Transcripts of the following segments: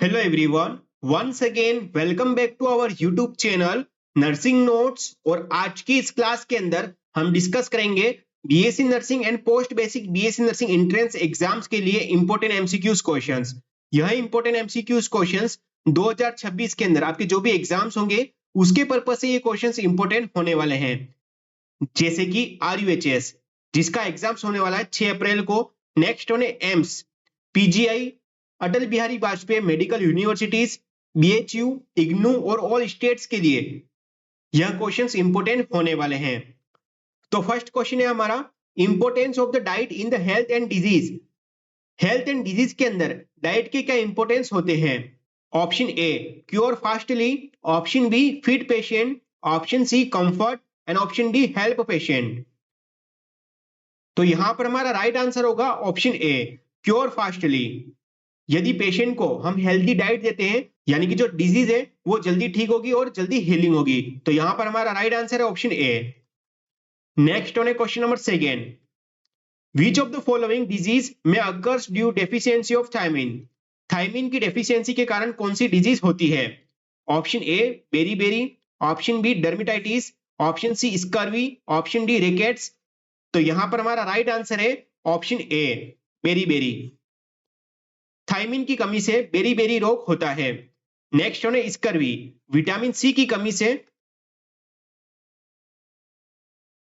Hello everyone, once again welcome back to our YouTube channel nursing notes. और आज की इस क्लास के अंदर हम डिस्कस करेंगे BSc nursing and post basic BSc nursing entrance exams के लिए इंपॉर्टेंट एमसीक्यूज क्वेश्चंस। यह इंपॉर्टेंट एमसीक्यूज क्वेश्चंस 2026 के अंदर आपके जो भी एग्जाम्स होंगे उसके पर्पज से ये क्वेश्चंस इंपॉर्टेंट होने वाले हैं। जैसे कि आरयूएचएस जिसका एग्जाम्स होने वाला है 6 अप्रैल को। नेक्स्ट होने AIIMS, PGI, Atal Bihari Vajpayee medical universities, BHU, IGNOU और ऑल स्टेट्स के लिए यह क्वेश्चंस इंपॉर्टेंट होने वाले हैं। तो फर्स्ट क्वेश्चन है हमारा importance of the diet in the health and disease. Health and disease के अंदर डाइट के क्या इंपॉर्टेंस होते हैं? Option A cure fastly, option B fit patient, option C comfort and option D help patient. तो यहां पर हमारा राइट आंसर होगा ऑप्शन ए क्योर फास्टली। यदि पेशेंट को हम हेल्दी डाइट देते हैं यानी कि जो डिजीज है वो जल्दी ठीक होगी और जल्दी हीलिंग होगी। तो यहां पर हमारा राइट आंसर है option A. Next on question number second, which of the following disease may occurs due deficiency of thiamine. Thiamine की डेफिशिएंसी के कारण कौन सी डिजीज होती है? Option A beriberi, option B dermatitis, option C scurvy, option D rickets. तो यहां पर हमारा राइट आंसर है ऑप्शन ए बेरीबेरी। थायमिन की कमी से बेरीबेरी रोग होता है। नेक्स्ट है स्कर्वी, विटामिन सी की कमी से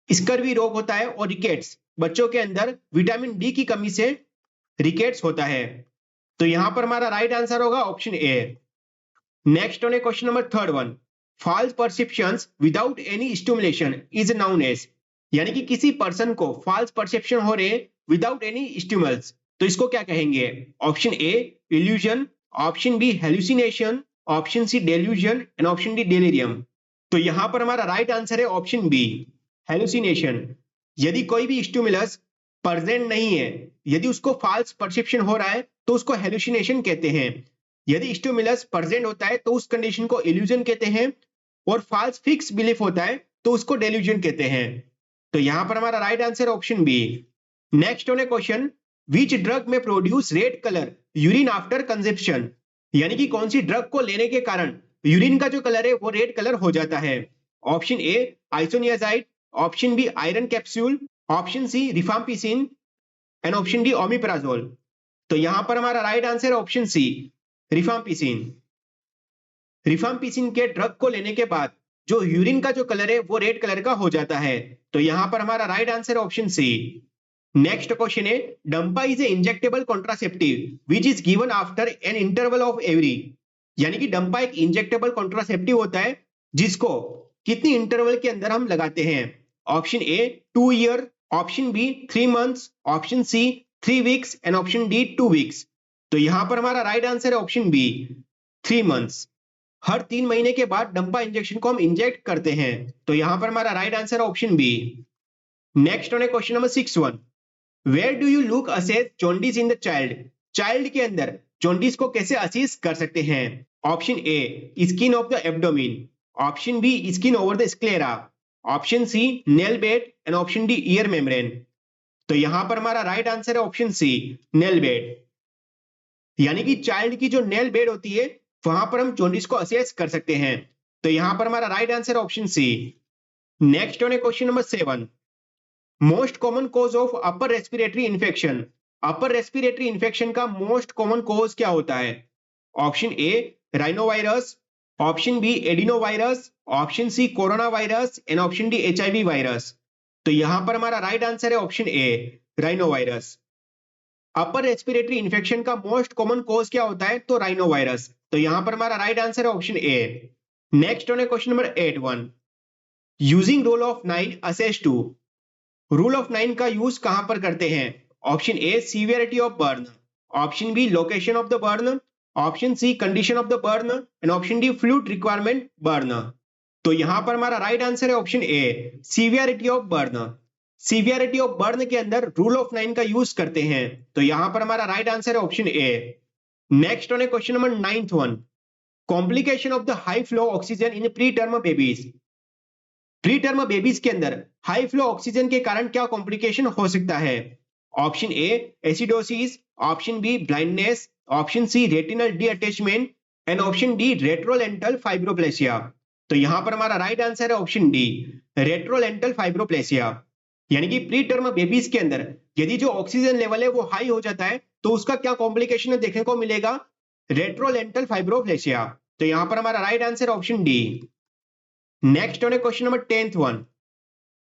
स्कर्वी रोग होता है। और रिकेट्स, बच्चों के अंदर विटामिन डी की कमी से रिकेट्स होता है। तो यहां पर हमारा राइट आंसर होगा ऑप्शन ए। नेक्स्ट है question number third one, false perceptions without any stimulation is known as. यानी कि किसी पर्सन को फॉल्स परसेप्शन हो रहे विदाउट एनी स्टिमुलस, तो इसको क्या कहेंगे? Option A illusion, option B hallucination, option C delusion and option D delirium. तो यहां पर हमारा राइट आंसर है ऑप्शन बी हेलुसिनेशन। यदि कोई भी स्टिमुलस प्रेजेंट नहीं है, यदि उसको फॉल्स परसेप्शन हो रहा है तो उसको हेलुसिनेशन कहते हैं। यदि स्टिमुलस प्रेजेंट होता है तो उस कंडीशन को इल्यूजन कहते हैं, और फॉल्स फिक्स बिलीफ होता है तो उसको डेल्यूजन कहते हैं। तो यहां पर हमारा right answer option B. Next on question, which drug may produce red colour urine after consumption. यानी कि कौन सी ड्रग को लेने के कारण यूरिन का जो कलर है वो रेड कलर हो जाता है? Option A isoniazid, option B iron capsule, option C rifampicin and option D omeprazole. तो यहां पर हमारा राइट आंसर है ऑप्शन सी रिफाम्पिसिन। रिफाम्पिसिन के ड्रग को लेने के बाद जो यूरिन का जो कलर है वो रेड कलर का हो जाता है। तो यहां पर हमारा right answer option C. Next question है, डंपा is a injectable contraceptive which is given after an interval of every. यानी कि डंपा एक इंजेक्टेबल कॉन्ट्रासेप्टिव होता है जिसको कितनी इंटरवल के अंदर हम लगाते हैं? Option A 2 year, option B 3 months, option C 3 weeks and option D 2 weeks. तो यहां पर हमारा राइट आंसर है ऑप्शन बी 3 मंथ्स। हर 3 महीने के बाद डंपा इंजेक्शन को हम इंजेक्ट करते हैं। तो यहां पर हमारा right answer option B. Next on question number 6 where do you look assess jaundice in the child. Child के अंदर जॉन्डिस को कैसे असेस कर सकते हैं? Option A skin of the abdomen, option B skin over the sclera, option C nail bed and option D ear membrane. तो यहां पर हमारा राइट आंसर है ऑप्शन सी नेल बेड। यानी कि चाइल्ड की जो नेल बेड होती है वहां पर हम जॉन्डिस को असेस कर सकते हैं। तो यहां पर हमारा right answer option C. Next on question number 7, most common cause of upper respiratory infection. Upper respiratory infection का मोस्ट कॉमन कॉज क्या होता है? Option A rhinovirus, option B adenovirus, option C corona virus and option D HIV virus. तो यहां पर हमारा right answer है option A rhinovirus. Upper respiratory infection का मोस्ट कॉमन कॉज क्या होता है? तो राइनोवायरस। तो यहां पर हमारा राइट आंसर है option A. Next on question number 8 using rule of 9 assess to. Rule of 9 का यूज कहां पर करते हैं? Option A severity of burn, option B location of the burn, option C condition of the burn and option D fluid requirement burn. तो यहां पर हमारा right answer है option A severity of burn. Severity of burn के अंदर rule of 9 का use करते हैं। तो यहां पर हमारा राइट आंसर है option A. Next on question number 9 complication of the high flow oxygen in pre term babies. Pre term babies के अंदर हाई फ्लो ऑक्सीजन के कारण क्या कॉम्प्लिकेशन हो सकता है? Option A acidosis, option B blindness, option C retinal detachment and option D retrolental fibroplasia. तो यहां पर हमारा राइट आंसर है ऑप्शन डी, रेट्रोलेंटल फाइब्रोप्लेसिया। यानी कि प्री टर्म बेबीज के अंदर यदि जो ऑक्सीजन लेवल है वो हाई हो जाता है तो उसका क्या कॉम्प्लिकेशन देखने को मिलेगा, रेट्रोलेंटल फाइब्रोप्लेसिया। तो यहां पर हमारा right answer option D. Next on question number 10th one,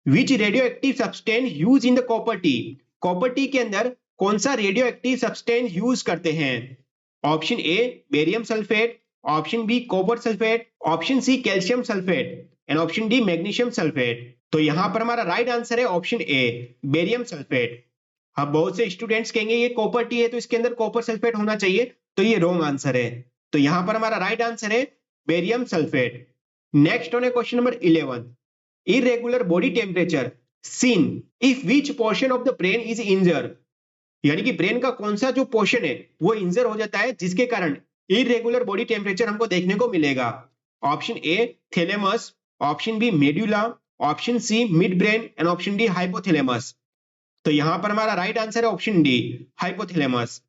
which radio active substance use in the copper T. Copper T के अंदर कौन सा रेडियो एक्टिव सब्सटेंस यूज करते हैं? Option A barium sulphate, option B copper sulphate, option C calcium sulphate and option D magnesium sulphate. तो यहां पर हमारा राइट आंसर है ऑप्शन ए, बेरियम सल्फेट। अब बहुत से स्टूडेंट्स कहेंगे ये कॉपर टी है तो इसके अंदर कॉपर सल्फेट होना चाहिए, तो ये रॉन्ग आंसर है। तो यहां पर हमारा राइट आंसर है barium sulphate. Next on question number 11, irregular body temperature seen if which portion of the brain is injured. यानी कि ब्रेन का कौन सा जो पोर्शन है वो इंजर हो जाता है जिसके कारण इरेगुलर बॉडी टेम्परेचर हमको देखने को मिलेगा। Option A thalamus, option B medulla, option C mid brain and option D hypothalamus. तो यहां पर हमारा राइट आंसर है ऑप्शन डी, हाइपोथैलेमस।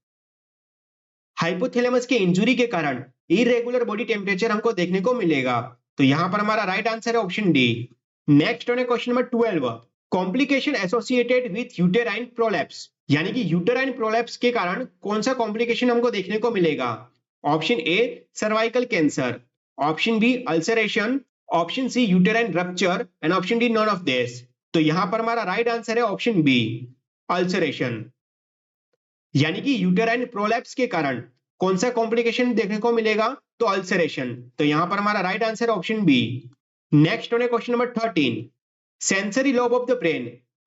हाइपोथैलेमस के इंजुरी के कारण इरेगुलर बॉडी टेम्परेचर हमको देखने को मिलेगा। तो यहां पर हमारा राइट आंसर है option D. Next on question number 12, complication associated with uterine prolapse. यानी कि यूटेराइन प्रोलैप्स के कारण कौन सा कॉम्प्लिकेशन हमको देखने को मिलेगा? Option A cervical cancer, option B ulceration, option C uterine rupture and option D none of this. तो यहां पर हमारा राइट आंसर है ऑप्शन बी, अल्सरेशन। यानी कि यूटेराइन प्रोलैप्स के कारण कौन सा कॉम्प्लिकेशन देखने को मिलेगा? तो अल्सरेशन। तो यहां पर हमारा राइट आंसर है option B. Next on question number 13, sensory lobe of the brain.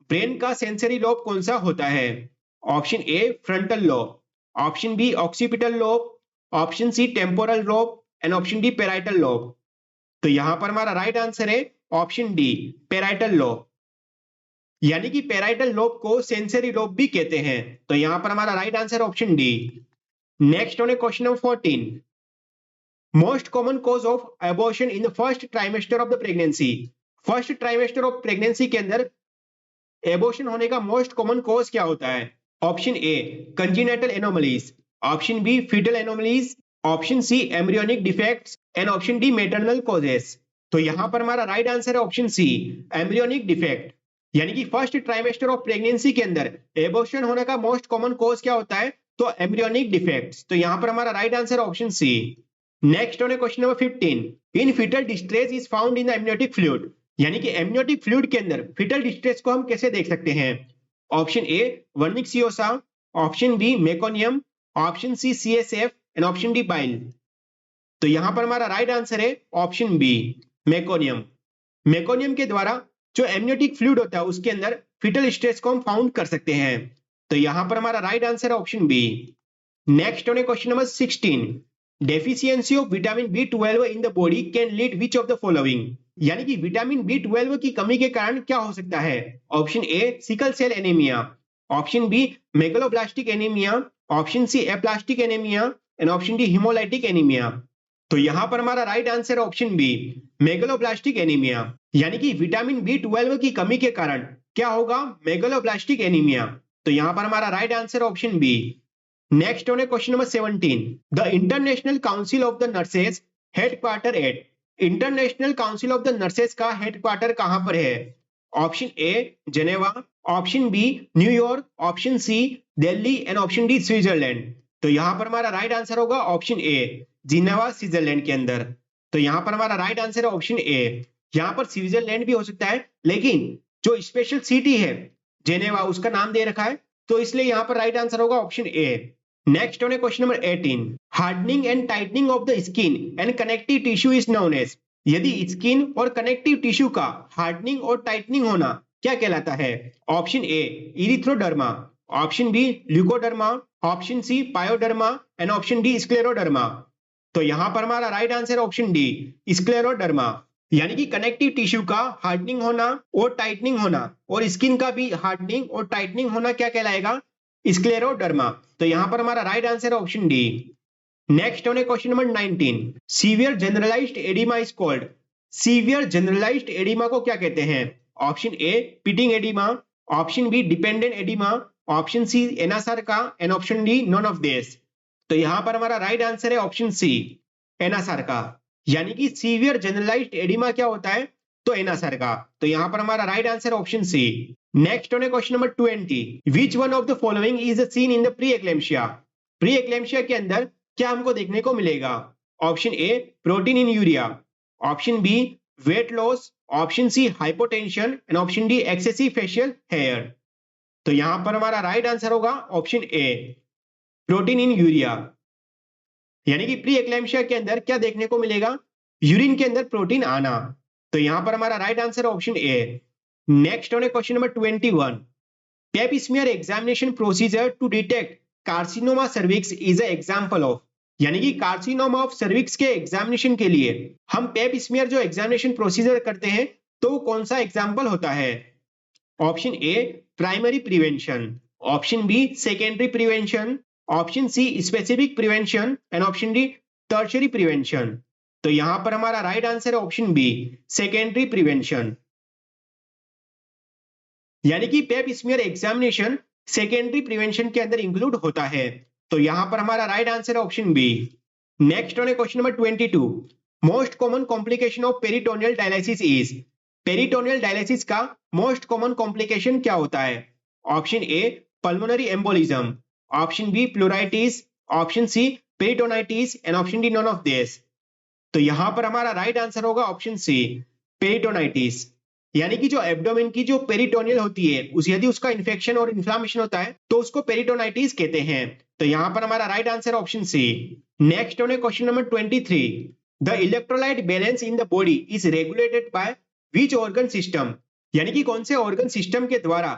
Brain का सेंसरी लोब कौन सा होता है? Option A frontal lobe, option B occipital lobe, option C temporal lobe and option D parietal lobe. तो यहां पर हमारा right answer है ऑप्शन डी, पेराइटल लोब। यानी कि पेराइटल लोब को सेंसरी लोब भी कहते हैं। तो यहां पर हमारा right answer option D. Next on question number 14, most common cause of abortion in the first trimester of the pregnancy. First trimester of pregnancy के अंदर एबॉर्शन होने का मोस्ट कॉमन कॉज क्या होता है? Option A congenital anomalies, option B foetal anomalies, option C embryonic defects and option D maternal causes. तो यहां पर हमारा राइट आंसर है ऑप्शन सी, एम्ब्रियोनिक डिफेक्ट। यानी कि फर्स्ट ट्राइमेस्टर ऑफ प्रेगनेंसी के अंदर एबॉर्शन होने का मोस्ट कॉमन कॉज क्या होता है? तो एम्ब्रियोनिक डिफेक्ट्स। तो यहां पर हमारा right answer option C. Next on question number 15, in foetal distress is found in the amniotic fluid. यानी कि एमनियोटिक फ्लूइड के अंदर फीटल डिस्ट्रेस को हम कैसे देख सकते हैं? Option A vernix caseosa, option B meconium, option C CSF and option D bile. तो यहां पर हमारा राइट आंसर है ऑप्शन बी, मेकोनियम। मेकोनियम के द्वारा जो एमनियोटिक फ्लूइड होता है उसके अंदर फीटल स्ट्रेस को हम फाउंड कर सकते हैं। तो यहां पर हमारा राइट आंसर है option B. Next on question number 16, deficiency of vitamin B12 in the body can lead which of the following. यानी कि विटामिन B12 की कमी के कारण क्या हो सकता है? Option A sickle cell anaemia, option B megaloblastic anaemia, option C aplastic anaemia and option D haemolytic anaemia. तो यहां पर हमारा right answer option B, megaloblastic anaemia. यानी कि विटामिन B12 की कमी के कारण क्या होगा? Megaloblastic anaemia. तो यहां पर हमारा right answer option B. Next on question number 17, the International Council of the Nurses headquarter at. International Council of the Nurses का हेडक्वार्टर कहां पर है? Option A Geneva, option B New York, option C Delhi and option D Switzerland. तो यहां पर हमारा right answer होगा option A, Geneva Switzerland के अंदर। तो यहां पर हमारा राइट आंसर है ऑप्शन ए। यहां पर स्विट्जरलैंड भी हो सकता है लेकिन जो स्पेशल सिटी है जेनेवा उसका नाम दे रखा है तो इसलिए यहां पर राइट आंसर होगा option A. Next on question number 18, hardening and tightening of the skin and connective tissue is known as. यदि स्किन और कनेक्टिव टिश्यू का हार्डनिंग और टाइटनिंग होना क्या कहलाता है? Option A erythroderma, option B leucoderma, option C pyoderma and option D scleroderma. तो यहां पर हमारा right answer option D, scleroderma. यानी कि कनेक्टिव टिश्यू का हार्डनिंग होना और टाइटनिंग होना और स्किन का भी हार्डनिंग और टाइटनिंग होना क्या कहलाएगा? स्क्लेरोडर्मा। तो यहां पर हमारा राइट आंसर है option D. Next on question number 19, severe generalised oedema is called. Severe generalised oedema को क्या कहते हैं? Option A pitting oedema, option B dependent oedema, option C anasarca and option D none of this. तो यहां पर हमारा right answer है option C anasarca, यानी कि सीवियर जनरलाइज्ड एडिमा क्या होता है, तो एनासार का। तो यहां पर हमारा right answer option C. Next on question number 20, which one of the following is seen in the pre eclampsia. Pre eclampsia के अंदर क्या हमको देखने को मिलेगा? Option A proteinuria, option B weight loss, option C hypotension and option D excessive facial hair. तो यहां पर हमारा राइट आंसर होगा option A proteinuria, यानी कि प्री एक्लेम्शिया के अंदर क्या देखने को मिलेगा? यूरिन के अंदर प्रोटीन आना। तो यहां पर हमारा right answer option A. Next on question number 21, pap smear examination procedure to detect carcinoma cervix is a example of, यानी कि कार्सिनोमा ऑफ सर्विक्स के एग्जामिनेशन के लिए हम पेप स्मीयर जो एग्जामिनेशन प्रोसीजर करते हैं तो वो कौन सा एग्जांपल होता है? Option A primary prevention, option B secondary prevention, option C specific prevention and option D tertiary prevention. तो यहां पर हमारा राइट आंसर है ऑप्शन बी सेकेंडरी प्रिवेंशन, यानी कि pap smear examination secondary prevention के अंदर इंक्लूड होता है। तो यहां पर हमारा राइट आंसर है option B. Next on question number 22, most common complication of peritoneal dialysis is. Peritoneal dialysis का मोस्ट कॉमन कॉम्प्लिकेशन क्या होता है? Option A pulmonary embolism, option B pleuritis, option C peritonitis and option D none of this. तो यहां पर हमारा right answer होगा option C peritonitis, यानी कि जो एब्डोमेन की जो पेरिटोनियल होती है उस यदि उसका इन्फेक्शन और इन्फ्लामेशन होता है तो उसको पेरिटोनाइटिस कहते हैं। तो यहां पर हमारा right answer option C. Next on question number 23, the electrolyte balance in the body is regulated by which organ system, यानी कि कौन से ऑर्गन सिस्टम के द्वारा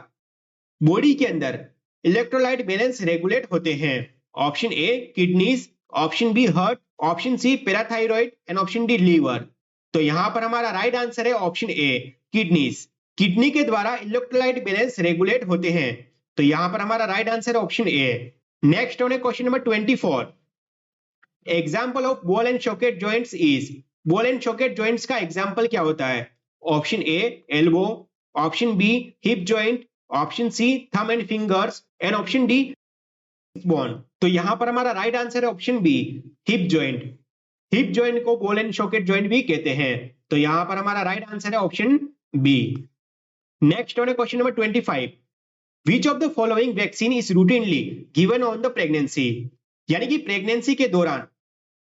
बॉडी के अंदर इलेक्ट्रोलाइट बैलेंस रेगुलेट होते हैं? Option A kidneys, option B heart, option C parathyroid and option D liver. तो यहां पर हमारा राइट आंसर है ऑप्शन ए किडनीज, किडनी के द्वारा इलेक्ट्रोलाइट बैलेंस रेगुलेट होते हैं। तो यहां पर हमारा राइट आंसर है option A. Next on question number 24, example of ball and socket joints is. Ball and socket joints का एग्जांपल क्या होता है? Option A elbow, option B hip joint, option C thumb and fingers and option D bone. तो यहां पर हमारा right answer है option B hip joint. Hip joint को बॉल एंड सॉकेट जॉइंट भी कहते हैं। तो यहां पर हमारा राइट आंसर है option B. Next on question number 25, which of the following vaccine is routinely given on the pregnancy, यानी कि प्रेगनेंसी के दौरान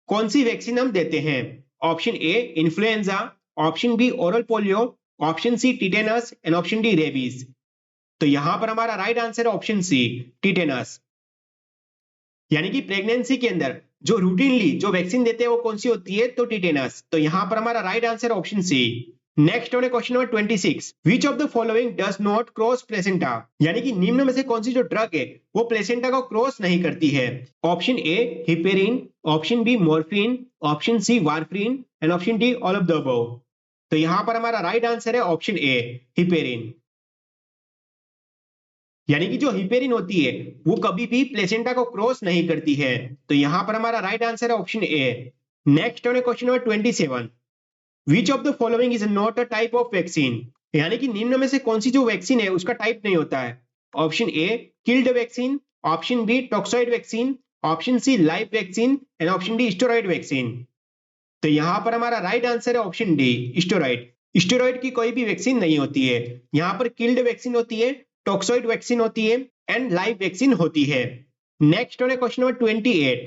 कौन सी वैक्सीन हम देते हैं? Option A influenza, option B oral polio, option C tetanus and option D rabies. तो यहां पर हमारा राइट आंसर है ऑप्शन सी टिटेनस, यानी कि प्रेगनेंसी के अंदर जो रूटीनली जो वैक्सीन देते हैं वो कौन सी होती है? तो टिटेनस। तो यहां पर हमारा right answer option C. Next on question number 26, which of the following does not cross placenta, यानी कि निम्न में से कौन सी जो ड्रग है वो प्लेसेंटा को क्रॉस नहीं करती है? Option A heparin, option B morphine, option C warfarin and option D all of the above. तो यहां पर हमारा राइट आंसर है ऑप्शन ए हिपेरिन, यानी कि जो हिपेरिन होती है वो कभी भी प्लेसेंटा को क्रॉस नहीं करती है। तो यहां पर हमारा राइट आंसर है option A. Next on question number 27, which of the following is not a type of vaccine, यानी कि निम्न में से कौन सी जो वैक्सीन है उसका टाइप नहीं होता है? Option A killed vaccine, option B toxoid vaccine, option C live vaccine and option D steroid vaccine. तो यहां पर हमारा राइट आंसर है ऑप्शन डी स्टेरॉइड। स्टेरॉइड की कोई भी वैक्सीन नहीं होती है, यहां पर किल्ड वैक्सीन होती है, टॉक्सॉइड वैक्सीन होती है एंड लाइव वैक्सीन होती है। Next on question number 28,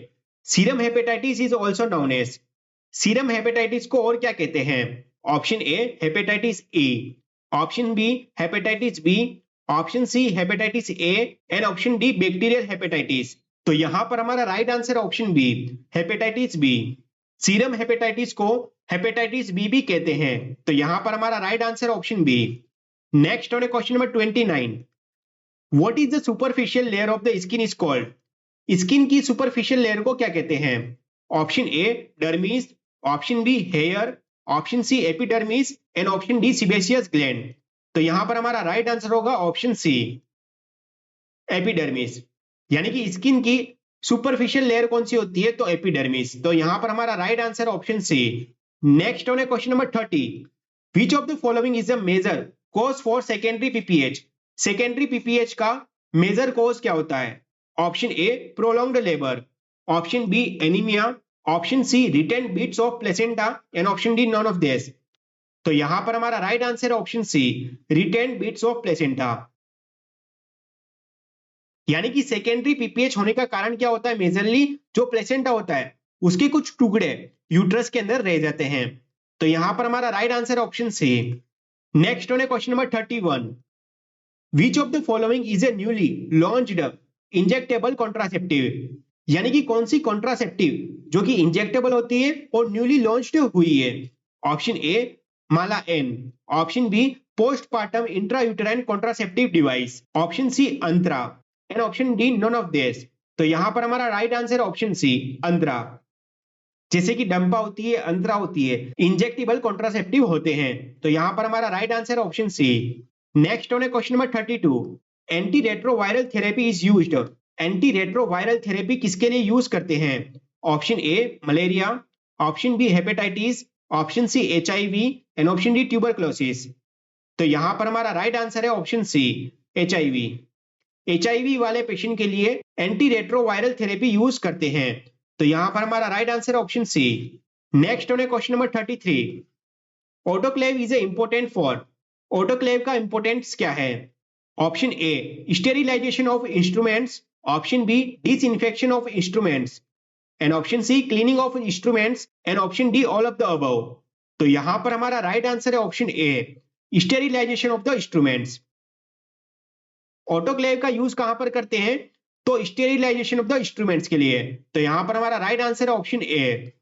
serum hepatitis is also known as, serum hepatitis को और क्या कहते हैं? Option A hepatitis A, option B hepatitis B, option C hepatitis A and option D bacterial hepatitis. तो यहां पर हमारा right answer option B hepatitis B. Serum hepatitis को हेपेटाइटिस बी भी कहते हैं। तो यहां पर हमारा right answer option B. Next on question number 29, what is the superficial layer of the skin is called, skin की सुपरफिशियल लेयर को क्या कहते हैं? Option A dermis, option B hair, option C epidermis and option D sebaceous gland. तो यहां पर हमारा right answer होगा ऑप्शन सी एपिडर्मिस, यानी कि स्किन की सुपरफिशियल लेयर कौन सी होती है? तो एपिडर्मिस। तो यहां पर हमारा right answer option C. Next on question number 30, which of the following is a major cause for secondary PPH, secondary PPH का मेजर कॉज क्या होता है? Option A prolonged labour, option B anaemia, option C retain bits of placenta and option D none of this. तो यहां पर हमारा right answer है option C retain bits of placenta. यानी कि सेकेंडरी पीपीएच होने का कारण क्या होता है? मेजरली जो प्लेसेंटा होता है उसके कुछ टुकड़े यूट्रस के अंदर रह जाते हैं। तो यहां पर हमारा right answer option C. Next है question number 31। Which of the following is a newly launched injectable contraceptive? यानी कि कौन सी कॉन्ट्रासेप्टिव जो कि इंजेक्टेबल होती है और न्यूली लॉन्च्ड हुई है? Option A Mala N, option B postpartum intrauterine contraceptive device, option C Antara and option D none of this. तो यहां पर हमारा right answer option C Antara. जैसे कि डंपा होती है, अंतरा होती है, इंजेक्टेबल कॉन्ट्रासेप्टिव होते हैं। तो यहां पर हमारा right answer option C. Next है question number 32। Anti retroviral therapy is used. Anti retroviral therapy किसके लिए यूज करते हैं? Option A malaria, option B hepatitis, option C HIV and option D tuberculosis. तो यहां पर हमारा राइट आंसर है ऑप्शन सी एचआईवी। एचआईवी वाले पेशेंट के लिए एंटी रेट्रोवायरल थेरेपी यूज करते हैं। तो यहां पर हमारा right answer option C. Next है question number 33। Autoclave is a important for. Autoclave का इंपोर्टेंस क्या है? Option A sterilisation of instruments, option B disinfection of instruments and option C cleaning of instruments and option D all of the above. तो यहां पर हमारा right answer है option A sterilisation of the instruments. Autoclave का use कहां पर करते हैं? तो स्टेरिलाइजेशन ऑफ द इंस्ट्रूमेंट्स के लिए। तो यहां पर हमारा राइट आंसर है ऑप्शन ए।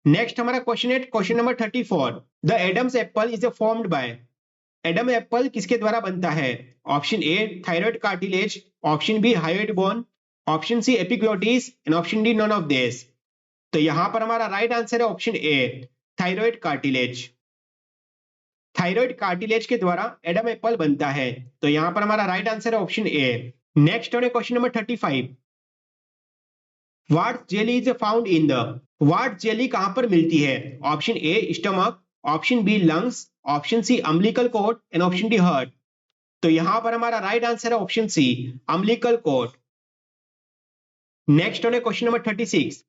नेक्स्ट हमारा क्वेश्चन है question number 34। The Adam's apple is formed by. Adam apple किसके द्वारा बनता है? Option A thyroid cartilage, option B hyoid bone, option C epiglottis and option D none of this. तो यहां पर हमारा राइट आंसर है option A thyroid cartilage. Thyroid cartilage के द्वारा एडम एप्पल बनता है। तो यहां पर हमारा राइट आंसर है ऑप्शन ए। नेक्स्ट है question number 35। What jelly is found in the. What jelly कहां पर मिलती है? Option A stomach, option B lungs, option C umbilical cord and option D heart. तो यहां पर हमारा राइट आंसर है option C umbilical cord. Next है question number 36।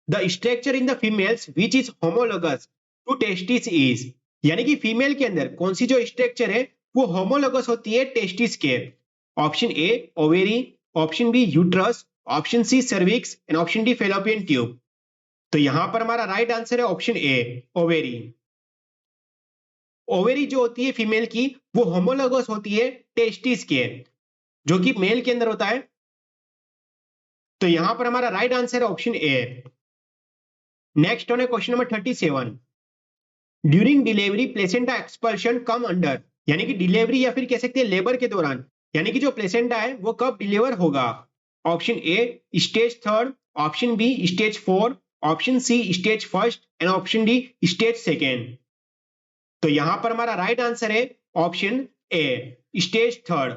The structure in the females which is homologous to testis is. यानी कि female के अंदर कौन सी जो स्ट्रक्चर है वो होमोलोगस होती है टेस्टिस के? Option A ovary, option B uterus, option C cervix and option D fallopian tube. तो यहां पर हमारा राइट आंसर है ऑप्शन ए ओवेरी। ओवेरी जो होती है फीमेल की वो होमोलोगस होती है टेस्टिस के, जो कि मेल के अंदर होता है। तो यहां पर हमारा राइट आंसर है ऑप्शन ए। नेक्स्ट है question number 37। During delivery placenta expulsion come under. यानी कि डिलीवरी या फिर कह सकते हैं लेबर के दौरान, यानी कि जो प्लेसेंटा है वो कब डिलीवर होगा? Option A stage 3, option B stage 4, option C stage 1 and option D stage 2। तो यहां पर हमारा राइट आंसर है ऑप्शन ए स्टेज 3।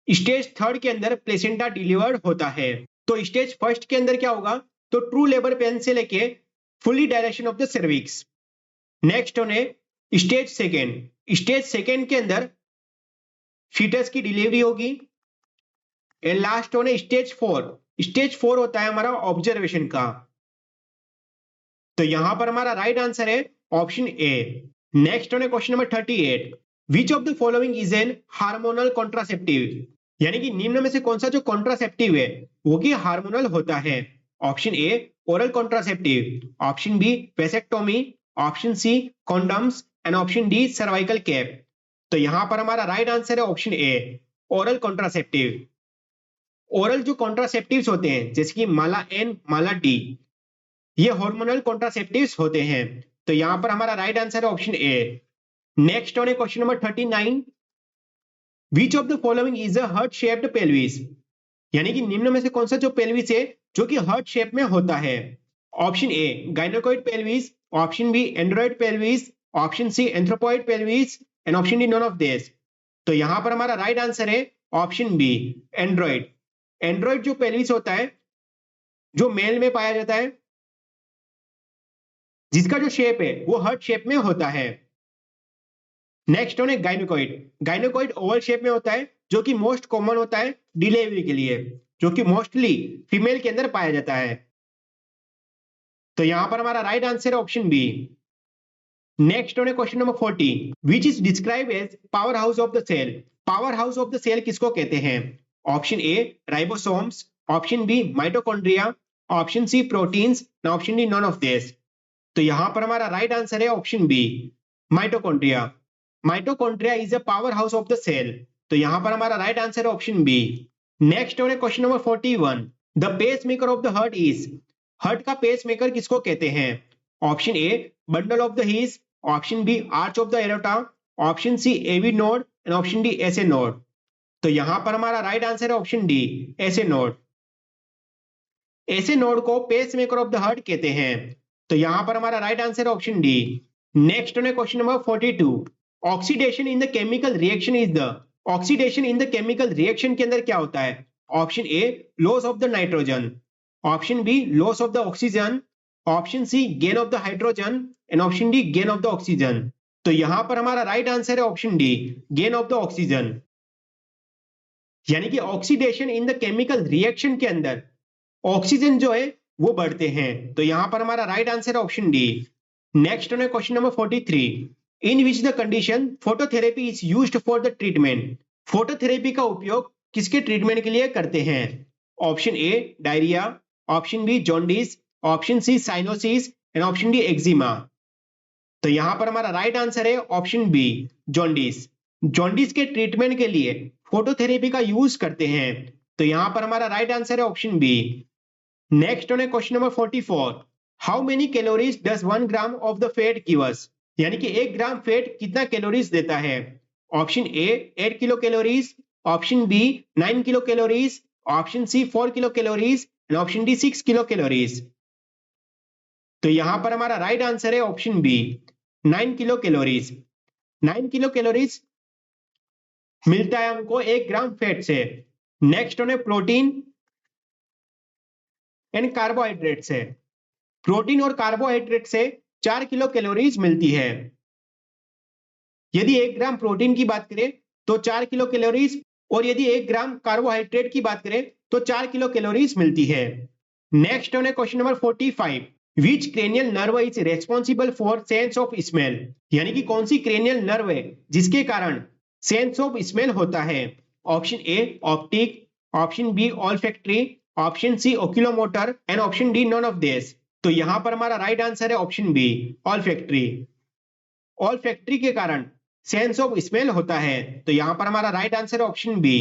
स्टेज 3 के अंदर प्लेसेंटा डिलीवर्ड होता है। तो स्टेज 1 के अंदर क्या होगा? तो ट्रू लेबर पेन से लेके fully dilation of the cervix. Next होने स्टेज 2। स्टेज 2 के अंदर फीटस की डिलीवरी होगी। एंड लास्ट होने स्टेज 4। स्टेज 4 होता है हमारा ऑब्जर्वेशन का। तो यहां पर हमारा राइट आंसर है ऑप्शन ए। नेक्स्ट होने question number 38। Which of the following is an hormonal contraceptive. यानी कि निम्न में से कौन सा जो कॉन्ट्रासेप्टिव है वो कि हार्मोनल होता है? Option A oral contraceptive, option B vasectomy, option C condoms and option D cervical cap. तो यहां पर हमारा राइट आंसर है option A oral contraceptive. Oral जो कॉन्ट्रासेप्टिव्स होते हैं जैसे कि माला एन, माला डी, ये हार्मोनल कॉन्ट्रासेप्टिव्स होते हैं। तो यहां पर हमारा राइट आंसर है option A. Next on question number 39। Which of the following is a heart shaped pelvis. यानी कि निम्न में से कौन सा जो पेल्विस है जो कि हार्ट शेप में होता है? Option A gynaecoid pelvis, option B android pelvis, option C anthropoid pelvis and option D none of this. तो यहां पर हमारा राइट आंसर है ऑप्शन बी एंड्रॉइड। एंड्रॉइड जो पेल्विस होता है जो मेल में पाया जाता है, जिसका जो शेप है वो हार्ट शेप में होता है। नेक्स्ट ऑन है गाइनोकॉइड। गाइनोकॉइड ओवल शेप में होता है जो कि मोस्ट कॉमन होता है डिलीवरी के लिए, जो कि मोस्टली फीमेल के अंदर पाया जाता है। तो यहां पर हमारा राइट आंसर है ऑप्शन बी। नेक्स्ट है question number 40, which is describe as power house of the cell. Power house of the cell किसको कहते हैं? Option A ribosomes, option B mitochondria, option C proteins, option D none of this. तो यहां पर हमारा right answer है option B, mitochondria. Mitochondria is a power house of the cell. तो यहां पर हमारा राइट आंसर है ऑप्शन बी। नेक्स्ट है question number 41, the pacemaker of the heart is. Heart का पेस मेकर किसको कहते हैं? Option A bundle of the His, option B arch of the aorta, option C AV node and option D SA node. तो यहां पर हमारा right answer है option D, SA node. SA node को pacemaker of the heart कहते हैं। तो यहां पर हमारा राइट आंसर है ऑप्शन डी। नेक्स्ट है question number 42, oxidation in the chemical reaction is the. Oxidation in the chemical reaction के अंदर क्या होता है? Option A loss of the nitrogen, option B loss of the oxygen, option C gain of the hydrogen and option D gain of the oxygen. तो यहां पर हमारा right answer है option D, gain of the oxygen. यानी कि oxidation in the chemical reaction के अंदर oxygen जो है वो बढ़ते हैं। तो यहां पर हमारा राइट आंसर है ऑप्शन डी। नेक्स्ट है question number 43, in which the condition phototherapy is used for the treatment. Phototherapy का उपयोग किसके ट्रीटमेंट के लिए करते हैं? Option A diarrhoea, option B jaundice, option C cyanosis and option D eczema. तो यहां पर हमारा राइट आंसर है ऑप्शन बी, जॉन्डिस। जॉन्डिस के ट्रीटमेंट के लिए फोटोथेरेपी का यूज करते हैं। तो यहां पर हमारा राइट आंसर है ऑप्शन बी। नेक्स्ट है question number 44, how many calories does 1 gram of the fat give us. यानी कि 1 ग्राम फैट कितना कैलोरीज देता है? Option A 8 kilo calories, option B 9 kilo calories, option C 4 kilo calories and option D 6 kilo calories. तो यहां पर हमारा right answer है option B, 9 kilo calories. 9 kilo calories मिलता है हमको 1 ग्राम फैट से। नेक्स्ट है प्रोटीन एंड कार्बोहाइड्रेट से। प्रोटीन और कार्बोहाइड्रेट से 4 किलो कैलोरीज मिलती है। यदि 1 ग्राम प्रोटीन की बात करें तो 4 किलो कैलोरीज, और यदि 1 ग्राम कार्बोहाइड्रेट की बात करें तो 4 किलो कैलोरीज मिलती है। नेक्स्ट है question number 45, which cranial nerve is responsible for sense of smell. यानी कि कौन सी क्रेनियल नर्व है जिसके कारण सेंस ऑफ स्मेल होता है? Option A optic, option B olfactory, option C oculomotor and option D none of this. तो यहां पर हमारा राइट आंसर है ऑप्शन बी, ऑल्फैक्टरी। ऑल्फैक्टरी के कारण सेंस ऑफ स्मेल होता है। तो यहां पर हमारा राइट आंसर है ऑप्शन बी।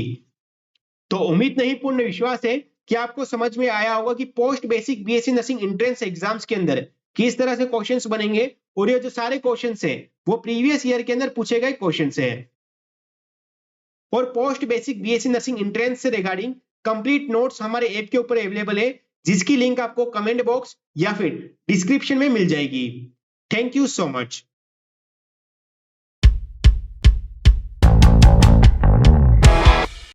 तो उम्मीद नहीं पूर्ण विश्वास है कि आपको समझ में आया होगा कि post basic BSc nursing entrance exams के अंदर किस तरह से क्वेश्चंस बनेंगे, और ये जो सारे क्वेश्चंस है वो प्रीवियस ईयर के अंदर पूछे गए क्वेश्चंस है। और post basic BSc nursing entrance से रिगार्डिंग कंप्लीट नोट्स हमारे ऐप के ऊपर अवेलेबल है, जिसकी लिंक आपको कमेंट बॉक्स या फिर डिस्क्रिप्शन में मिल जाएगी। Thank you so much.